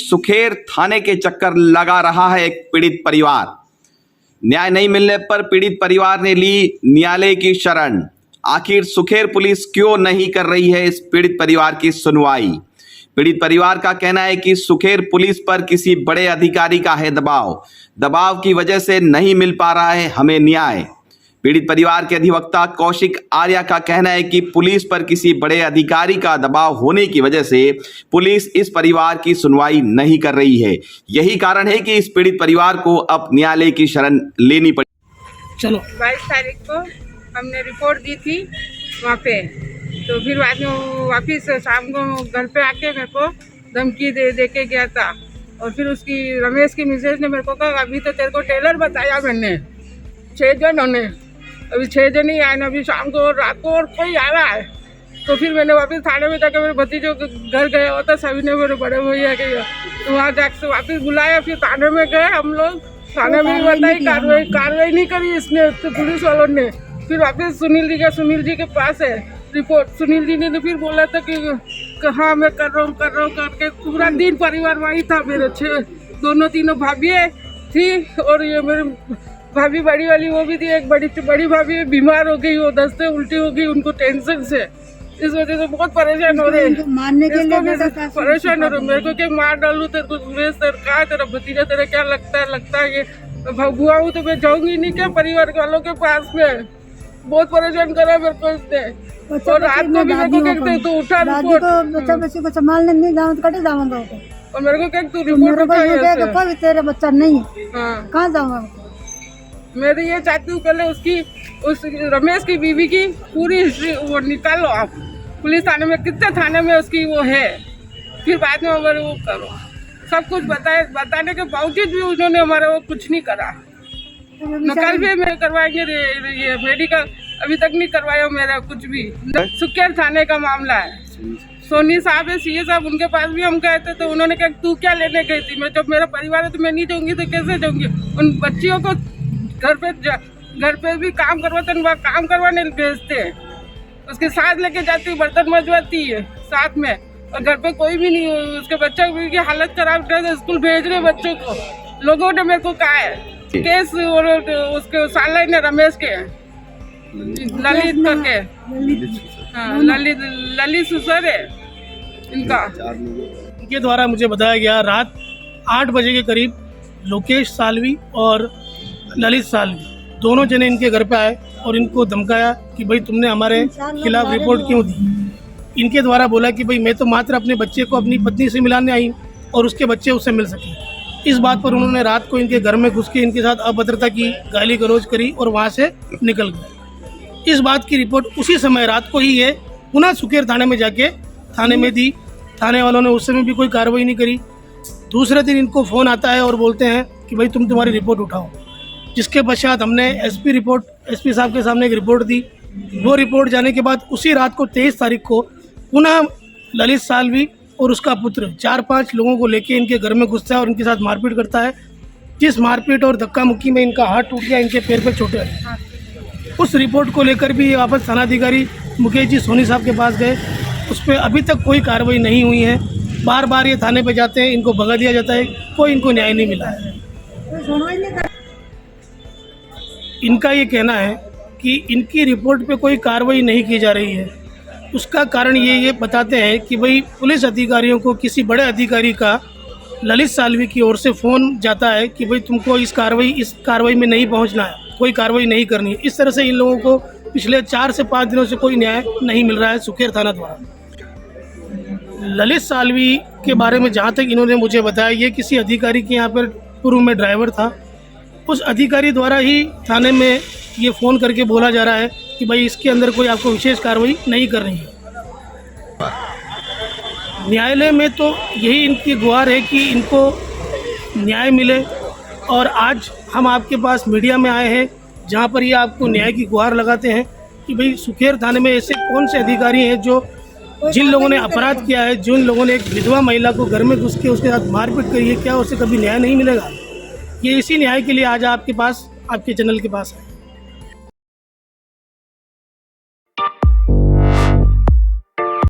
सुखेर थाने के चक्कर लगा रहा है एक पीड़ित परिवार। न्याय नहीं मिलने पर पीड़ित परिवार ने ली न्यायालय की शरण। आखिर सुखेर पुलिस क्यों नहीं कर रही है इस पीड़ित परिवार की सुनवाई? पीड़ित परिवार का कहना है कि सुखेर पुलिस पर किसी बड़े अधिकारी का है दबाव की वजह से नहीं मिल पा रहा है हमें न्याय। पीड़ित परिवार के अधिवक्ता कौशिक आर्या का कहना है कि पुलिस पर किसी बड़े अधिकारी का दबाव होने की वजह से पुलिस इस परिवार की सुनवाई नहीं कर रही है। यही कारण है कि इस पीड़ित परिवार को अब न्यायालय की शरण लेनी पड़ी। चलो 22 तारीख को हमने रिपोर्ट दी थी वहाँ पे, तो फिर बाद में वापिस शाम को घर पे आके मेरे को धमकी दे के गया था। और फिर उसकी रमेश की मिसेज ने मेरे को कहा अभी तो तेरे को टेलर बताया मैंने 6 जन होने, अभी 6 जन ही आए ना, अभी शाम को रात को और कोई आ रहा है। तो फिर मैंने वापस थाने में जाकर मेरे भतीजों के घर गया होता, सभी ने मेरे बड़े भैया के तो वहाँ जाकर वापस बुलाया। फिर थाने में गए हम लोग, थाने में बताई कार्रवाई नहीं करी इसने तो पुलिस वालों ने। फिर वापस सुनील जी के पास है रिपोर्ट। सुनील जी ने फिर बोला था कि हाँ मैं कर रहा हूँ करके पूरा दिन परिवार वही था मेरे। 2 3 भाभी थी और ये मेरे भाभी बड़ी वाली वो भी थी। एक बड़ी भाभी बीमार हो गई, वो दस्ते उल्टी हो गई उनको टेंशन से, इस वजह से बहुत परेशान हो रहे हैं। मारने के लिए परेशान हो रहे, मेरे को क्या मार डालू तेरे को, कहा तेरा भतीजा तेरा क्या लगता है ये बुआ हूँ तो मैं जाऊंगी नहीं क्या परिवार वालों के पास में। बहुत परेशान करा मेरे को इसने। और रात को भी मेरे को कहते तो उठा रिपोर्ट, बच्चे को संभालने नहीं जाऊँ तो कटे जाऊंगा। और मेरे को क्या तू रिपोर्ट उठा, तेरा बच्चा नहीं हाँ कहाँ जाऊंगा। मैं तो ये चाहती हूँ पहले उस रमेश की बीवी की पूरी हिस्ट्री वो निकालो आप, पुलिस थाने में कितने थाने में उसकी वो है, फिर बाद में हमारे वो करो। सब कुछ बताने के बावजूद भी उन्होंने हमारा वो कुछ नहीं करा। नकल भी मेरे करवाएंगे, ये मेडिकल अभी तक नहीं करवाया मेरा कुछ भी। सुखेर थाने का मामला है। सोनी साहब है सीए साहब, उनके पास भी हम गए थे तो उन्होंने कहा तू क्या लेने गई थी, मैं जब मेरा परिवार है तो मैं नहीं जाऊंगी तो कैसे जाऊंगी। उन बच्चियों को घर पे भी काम करवाते हैं, वहाँ काम करवाने भेजते हैं, उसके साथ लेके जाती है, बर्तन मजवाती है साथ में, और घर पे कोई भी नहीं। उसके बच्चे की हालत खराब कर स्कूल भेज रहे बच्चों को। लोगों ने मेरे को कहा है केस और उसके सालाइन है रमेश के ललित करके, हाँ ललित सुसर है इनका। इनके द्वारा मुझे बताया गया रात 8 बजे के करीब लोकेश सालवी और ललित सालवी दोनों जने इनके घर पे आए और इनको धमकाया कि भाई तुमने हमारे खिलाफ रिपोर्ट क्यों दी। इनके द्वारा बोला कि भाई मैं तो मात्र अपने बच्चे को अपनी पत्नी से मिलाने आई और उसके बच्चे उससे मिल सके। इस बात पर उन्होंने रात को इनके घर में घुस के इनके साथ अभद्रता की, गाली गलौज करी और वहाँ से निकल गए। इस बात की रिपोर्ट उसी समय रात को ही ये पुनः सुखेर थाने में जाके थाने में दी। थाने वालों ने उस समय भी कोई कार्रवाई नहीं करी। दूसरे दिन इनको फ़ोन आता है और बोलते हैं कि भाई तुम्हारी रिपोर्ट उठाओ, जिसके पश्चात हमने एसपी साहब के सामने एक रिपोर्ट दी। वो रिपोर्ट जाने के बाद उसी रात को 23 तारीख को पुनः ललित सालवी और उसका पुत्र 4-5 लोगों को लेके इनके घर में घुसता है और इनके साथ मारपीट करता है। जिस मारपीट और धक्का मुक्की में इनका हाथ टूट गया, इनके पैर पे चोटें आई। उस रिपोर्ट को लेकर भी वापस थानाधिकारी मुकेश जी सोनी साहब के पास गए, उस पर अभी तक कोई कार्रवाई नहीं हुई है। बार बार ये थाने पे जाते हैं, इनको भगा दिया जाता है, कोई इनको न्याय नहीं मिला है। इनका ये कहना है कि इनकी रिपोर्ट पे कोई कार्रवाई नहीं की जा रही है। उसका कारण ये बताते हैं कि भाई पुलिस अधिकारियों को किसी बड़े अधिकारी का ललित सालवी की ओर से फ़ोन जाता है कि भाई तुमको इस कार्रवाई में नहीं पहुंचना है, कोई कार्रवाई नहीं करनी है। इस तरह से इन लोगों को पिछले 4 से 5 दिनों से कोई न्याय नहीं मिल रहा है सुखेर थाना द्वारा। ललित सालवी के बारे में जहाँ तक इन्होंने मुझे बताया, ये किसी अधिकारी के यहाँ पर पूर्व में ड्राइवर था। उस अधिकारी द्वारा ही थाने में ये फ़ोन करके बोला जा रहा है कि भाई इसके अंदर कोई आपको विशेष कार्रवाई नहीं करनी है। न्यायालय में तो यही इनकी गुहार है कि इनको न्याय मिले, और आज हम आपके पास मीडिया में आए हैं जहां पर ये आपको न्याय की गुहार लगाते हैं कि भाई सुखेर थाने में ऐसे कौन से अधिकारी हैं जो जिन लोगों ने अपराध किया है, जिन लोगों ने एक विधवा महिला को घर में घुस के उसके साथ मारपीट करी है, क्या उससे कभी न्याय नहीं मिलेगा? ये इसी न्याय के लिए आज आपके पास, आपके चैनल के पास है।